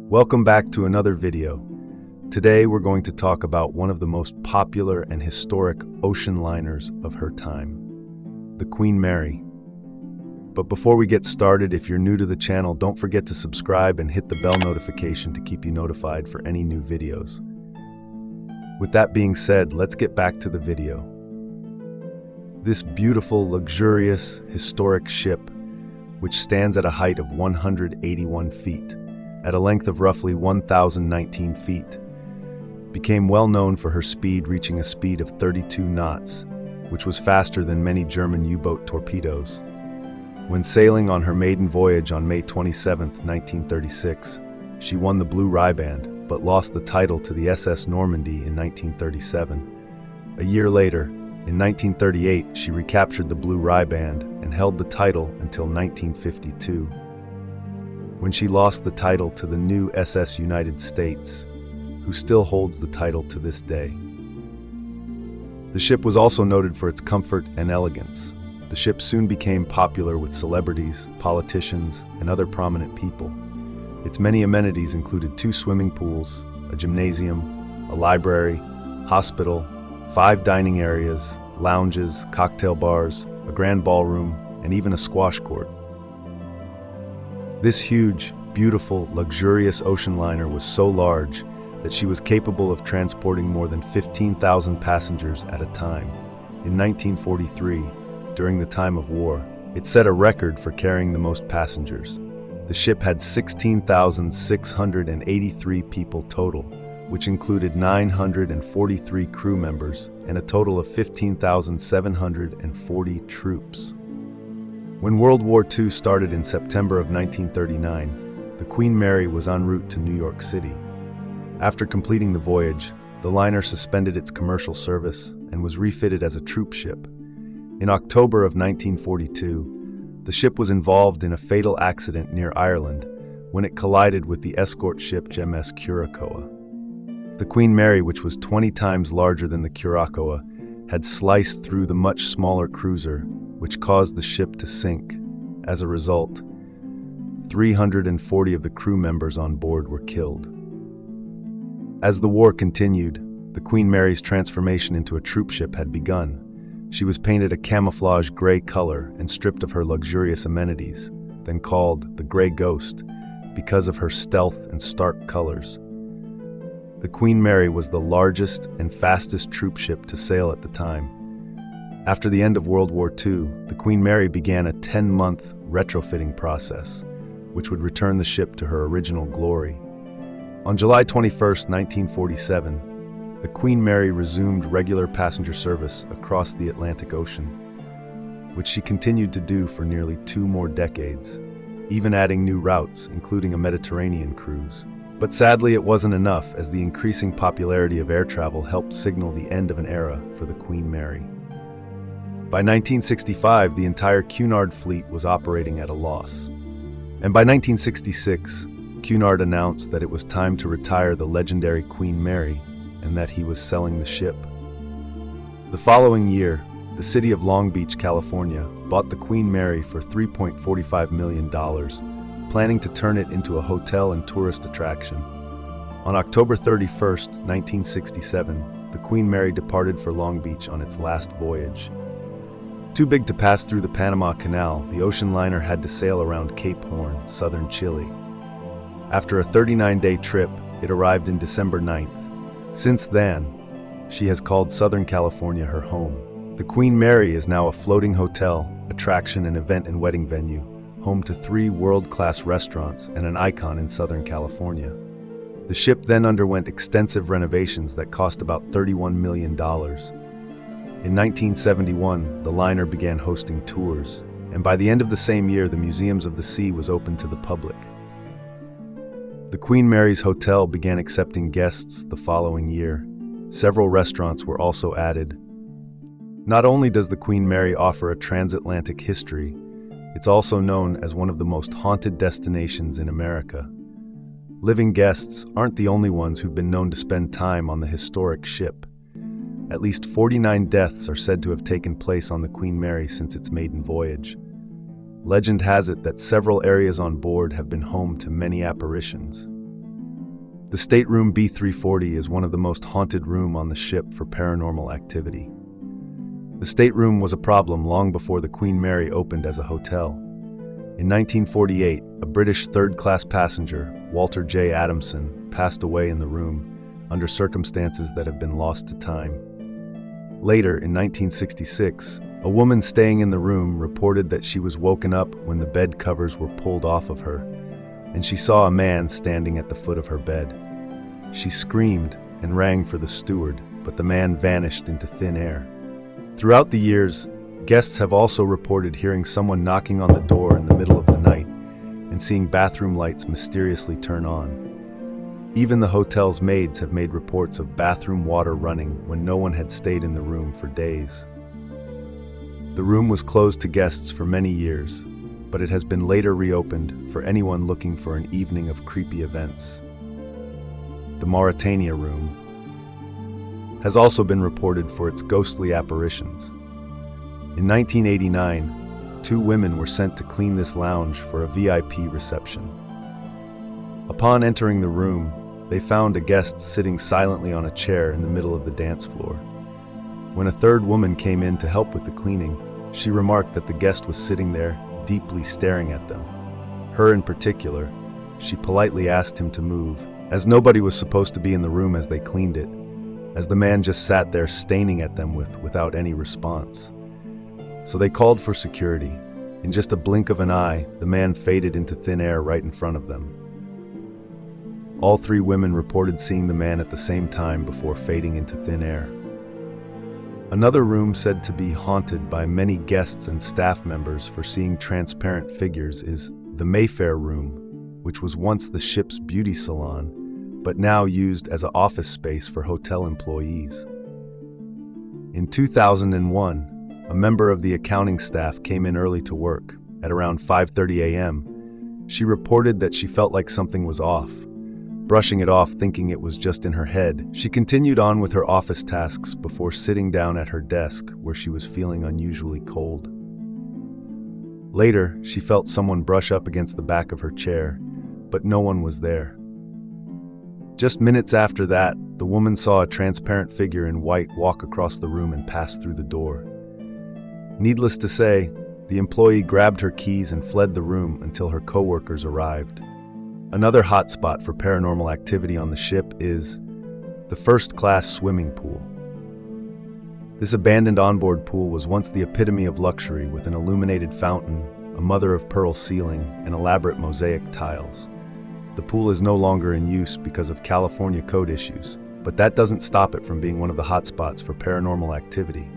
Welcome back to another video. Today we're going to talk about one of the most popular and historic ocean liners of her time, the Queen Mary. But before we get started, if you're new to the channel, don't forget to subscribe and hit the bell notification to keep you notified for any new videos. With that being said, let's get back to the video. This beautiful, luxurious, historic ship, which stands at a height of 181 feet, at a length of roughly 1,019 feet, became well known for her speed, reaching a speed of 32 knots, which was faster than many German U-boat torpedoes. When sailing on her maiden voyage on May 27, 1936, she won the Blue Riband, but lost the title to the SS Normandy in 1937. A year later, in 1938, she recaptured the Blue Riband and held the title until 1952, when she lost the title to the new SS United States, who still holds the title to this day. The ship was also noted for its comfort and elegance. The ship soon became popular with celebrities, politicians, and other prominent people. Its many amenities included 2 swimming pools, a gymnasium, a library, hospital, 5 dining areas, lounges, cocktail bars, a grand ballroom, and even a squash court. This huge, beautiful, luxurious ocean liner was so large that she was capable of transporting more than 15,000 passengers at a time. In 1943, during the time of war, it set a record for carrying the most passengers. The ship had 16,683 people total, which included 943 crew members and a total of 15,740 troops. When World War II started in September of 1939, the Queen Mary was en route to New York City. After completing the voyage, the liner suspended its commercial service and was refitted as a troop ship. In October of 1942, the ship was involved in a fatal accident near Ireland when it collided with the escort ship HMS Curaçao. The Queen Mary, which was 20 times larger than the Curaçao, had sliced through the much smaller cruiser, which caused the ship to sink. As a result, 340 of the crew members on board were killed. As the war continued, the Queen Mary's transformation into a troop ship had begun. She was painted a camouflage gray color and stripped of her luxurious amenities, then called the Gray Ghost because of her stealth and stark colors. The Queen Mary was the largest and fastest troop ship to sail at the time. After the end of World War II, the Queen Mary began a 10-month retrofitting process, which would return the ship to her original glory. On July 21, 1947, the Queen Mary resumed regular passenger service across the Atlantic Ocean, which she continued to do for nearly 2 more decades, even adding new routes, including a Mediterranean cruise. But sadly, it wasn't enough, as the increasing popularity of air travel helped signal the end of an era for the Queen Mary. By 1965, the entire Cunard fleet was operating at a loss. And by 1966, Cunard announced that it was time to retire the legendary Queen Mary and that he was selling the ship. The following year, the city of Long Beach, California, bought the Queen Mary for $3.45 million, planning to turn it into a hotel and tourist attraction. On October 31, 1967, the Queen Mary departed for Long Beach on its last voyage. Too big to pass through the Panama Canal, the ocean liner had to sail around Cape Horn, southern Chile. After a 39-day trip, it arrived in December 9th. Since then, she has called Southern California her home. The Queen Mary is now a floating hotel, attraction and event and wedding venue, home to 3 world-class restaurants and an icon in Southern California. The ship then underwent extensive renovations that cost about $31 million. In 1971, the liner began hosting tours, and by the end of the same year, the Museums of the Sea was open to the public. The Queen Mary's Hotel began accepting guests the following year. Several restaurants were also added. Not only does the Queen Mary offer a transatlantic history, it's also known as one of the most haunted destinations in America. Living guests aren't the only ones who've been known to spend time on the historic ship. At least 49 deaths are said to have taken place on the Queen Mary since its maiden voyage. Legend has it that several areas on board have been home to many apparitions. The stateroom B340 is one of the most haunted rooms on the ship for paranormal activity. The stateroom was a problem long before the Queen Mary opened as a hotel. In 1948, a British third-class passenger, Walter J. Adamson, passed away in the room under circumstances that have been lost to time. Later, in 1966, a woman staying in the room reported that she was woken up when the bed covers were pulled off of her, and she saw a man standing at the foot of her bed. She screamed and rang for the steward, but the man vanished into thin air. Throughout the years, guests have also reported hearing someone knocking on the door in the middle of the night and seeing bathroom lights mysteriously turn on. Even the hotel's maids have made reports of bathroom water running when no one had stayed in the room for days. The room was closed to guests for many years, but it has been later reopened for anyone looking for an evening of creepy events. The Mauritania Room has also been reported for its ghostly apparitions. In 1989, 2 women were sent to clean this lounge for a VIP reception. Upon entering the room, they found a guest sitting silently on a chair in the middle of the dance floor. When a third woman came in to help with the cleaning, she remarked that the guest was sitting there, deeply staring at them. Her in particular, she politely asked him to move, as nobody was supposed to be in the room as they cleaned it, as the man just sat there staining at them without any response. So they called for security. In just a blink of an eye, the man faded into thin air right in front of them. All 3 women reported seeing the man at the same time before fading into thin air. Another room said to be haunted by many guests and staff members for seeing transparent figures is the Mayfair Room, which was once the ship's beauty salon, but now used as an office space for hotel employees. In 2001, a member of the accounting staff came in early to work. At around 5:30 a.m., she reported that she felt like something was off. Brushing it off, thinking it was just in her head, she continued on with her office tasks before sitting down at her desk where she was feeling unusually cold. Later, she felt someone brush up against the back of her chair, but no one was there. Just minutes after that, the woman saw a transparent figure in white walk across the room and pass through the door. Needless to say, the employee grabbed her keys and fled the room until her coworkers arrived. Another hotspot for paranormal activity on the ship is the first-class swimming pool. This abandoned onboard pool was once the epitome of luxury with an illuminated fountain, a mother-of-pearl ceiling, and elaborate mosaic tiles. The pool is no longer in use because of California code issues, but that doesn't stop it from being one of the hotspots for paranormal activity.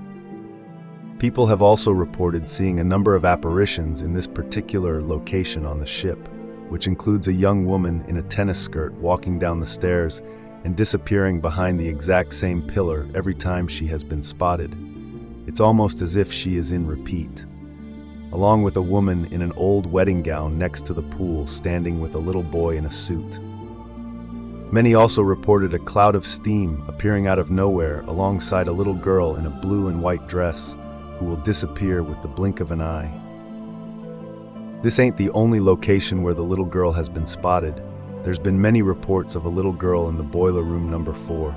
People have also reported seeing a number of apparitions in this particular location on the ship, which includes a young woman in a tennis skirt walking down the stairs and disappearing behind the exact same pillar every time she has been spotted. It's almost as if she is in repeat. Along with a woman in an old wedding gown next to the pool standing with a little boy in a suit. Many also reported a cloud of steam appearing out of nowhere alongside a little girl in a blue and white dress who will disappear with the blink of an eye. This ain't the only location where the little girl has been spotted. There's been many reports of a little girl in the boiler room number 4.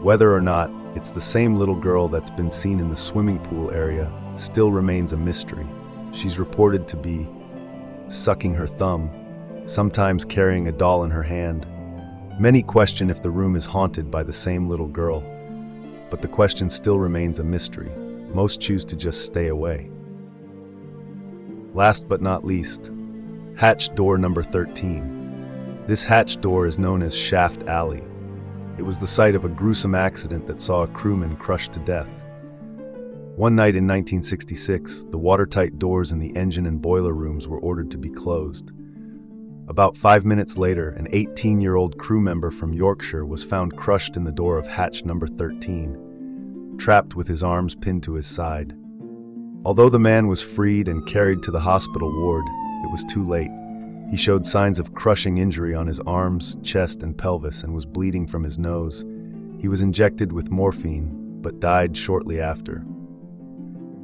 Whether or not it's the same little girl that's been seen in the swimming pool area still remains a mystery. She's reported to be sucking her thumb, sometimes carrying a doll in her hand. Many question if the room is haunted by the same little girl, but the question still remains a mystery. Most choose to just stay away. Last but not least, hatch door number 13. This hatch door is known as Shaft Alley. It was the site of a gruesome accident that saw a crewman crushed to death. One night in 1966, the watertight doors in the engine and boiler rooms were ordered to be closed. About 5 minutes later, an 18-year-old crew member from Yorkshire was found crushed in the door of hatch number 13, trapped with his arms pinned to his side. Although the man was freed and carried to the hospital ward, it was too late. He showed signs of crushing injury on his arms, chest, and pelvis and was bleeding from his nose. He was injected with morphine, but died shortly after.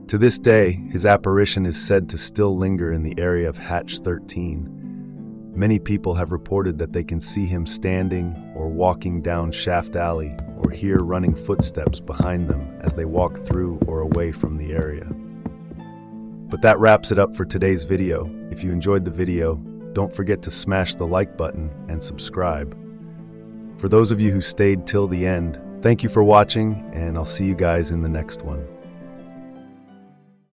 To this day, his apparition is said to still linger in the area of hatch 13. Many people have reported that they can see him standing or walking down Shaft Alley or hear running footsteps behind them as they walk through or away from the area. But that wraps it up for today's video. If you enjoyed the video, don't forget to smash the like button and subscribe. For those of you who stayed till the end, thank you for watching, and I'll see you guys in the next one.